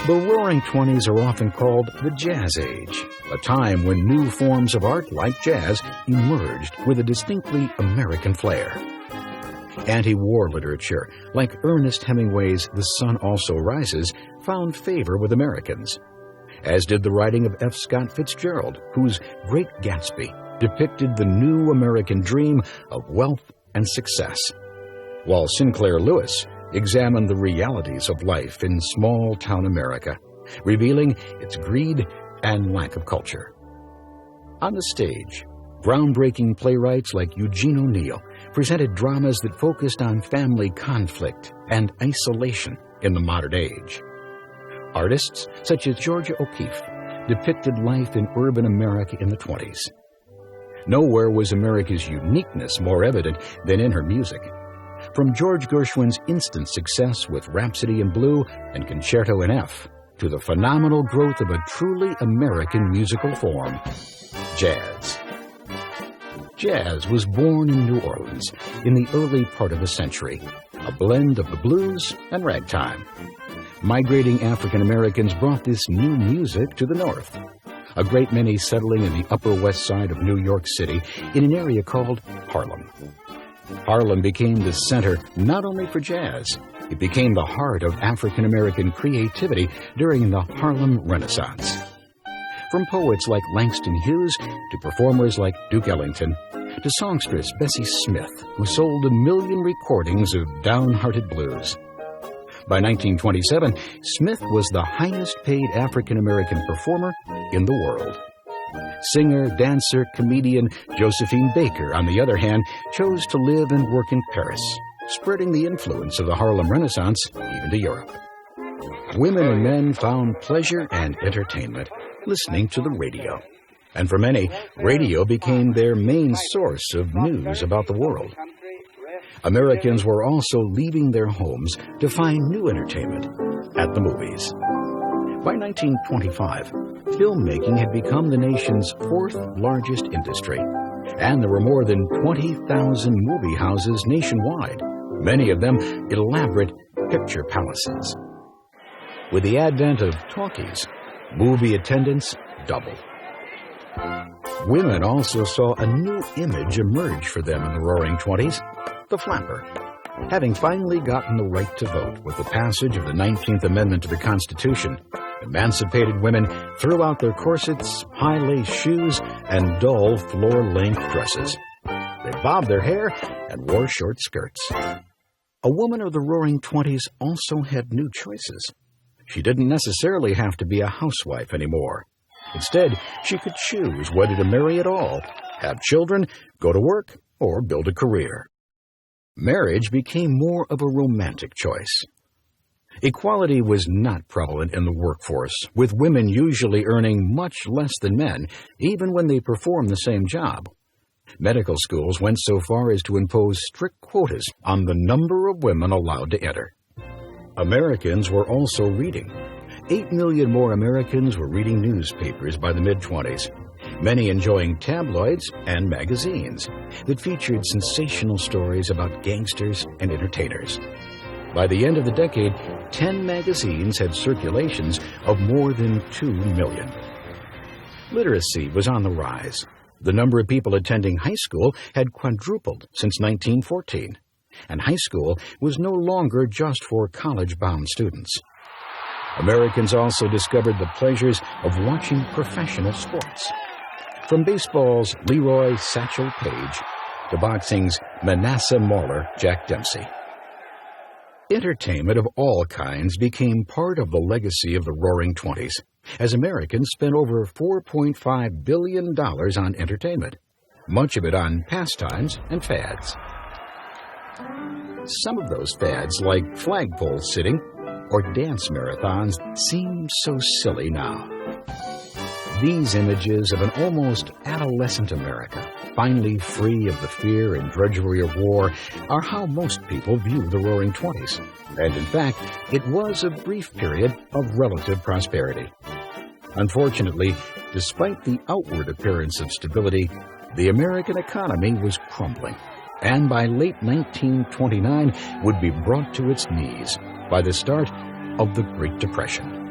The Roaring Twenties are often called the Jazz Age, a time when new forms of art like jazz emerged with a distinctly American flair. Anti-war literature, like Ernest Hemingway's The Sun Also Rises, found favor with Americans, as did the writing of F. Scott Fitzgerald, whose Great Gatsby depicted the new American dream of wealth and success, while Sinclair Lewis examined the realities of life in small-town America, revealing its greed and lack of culture. On the stage, groundbreaking playwrights like Eugene O'Neill presented dramas that focused on family conflict and isolation in the modern age. Artists such as Georgia O'Keeffe depicted life in urban America in the 20s. Nowhere was America's uniqueness more evident than in her music. From George Gershwin's instant success with Rhapsody in Blue and Concerto in F, to the phenomenal growth of a truly American musical form, jazz. Jazz was born in New Orleans in the early part of the century, a blend of the blues and ragtime. Migrating African Americans brought this new music to the North, a great many settling in the Upper West Side of New York City in an area called Harlem. Harlem became the center not only for jazz, it became the heart of African American creativity during the Harlem Renaissance. From poets like Langston Hughes to performers like Duke Ellington, to songstress Bessie Smith, who sold 1 million recordings of downhearted blues. By 1927, Smith was the highest-paid African-American performer in the world. Singer, dancer, comedian Josephine Baker, on the other hand, chose to live and work in Paris, spreading the influence of the Harlem Renaissance even to Europe. Women and men found pleasure and entertainment listening to the radio. And for many, radio became their main source of news about the world. Americans were also leaving their homes to find new entertainment at the movies. By 1925, filmmaking had become the nation's 4th largest industry, and there were more than 20,000 movie houses nationwide, many of them elaborate picture palaces. With the advent of talkies, movie attendance doubled. Women also saw a new image emerge for them in the Roaring Twenties, the flapper. Having finally gotten the right to vote with the passage of the 19th Amendment to the Constitution, emancipated women threw out their corsets, high-lace shoes, and dull floor-length dresses. They bobbed their hair and wore short skirts. A woman of the Roaring Twenties also had new choices. She didn't necessarily have to be a housewife anymore. Instead, she could choose whether to marry at all, have children, go to work, or build a career. Marriage became more of a romantic choice. Equality was not prevalent in the workforce, with women usually earning much less than men, even when they performed the same job. Medical schools went so far as to impose strict quotas on the number of women allowed to enter. Americans were also reading. 8 million more Americans were reading newspapers by the mid-20s, many enjoying tabloids and magazines that featured sensational stories about gangsters and entertainers. By the end of the decade, 10 magazines had circulations of more than 2 million. Literacy was on the rise. The number of people attending high school had quadrupled since 1914, and high school was no longer just for college-bound students. Americans also discovered the pleasures of watching professional sports. From baseball's Leroy Satchel Paige to boxing's Manasseh Mauler Jack Dempsey. Entertainment of all kinds became part of the legacy of the Roaring Twenties, as Americans spent over $4.5 billion on entertainment, much of it on pastimes and fads. Some of those fads, like flagpole sitting or dance marathons, seem so silly now. These images of an almost adolescent America, finally free of the fear and drudgery of war, are how most people view the Roaring Twenties. And in fact, it was a brief period of relative prosperity. Unfortunately, despite the outward appearance of stability, the American economy was crumbling, and by late 1929 would be brought to its knees by the start of the Great Depression.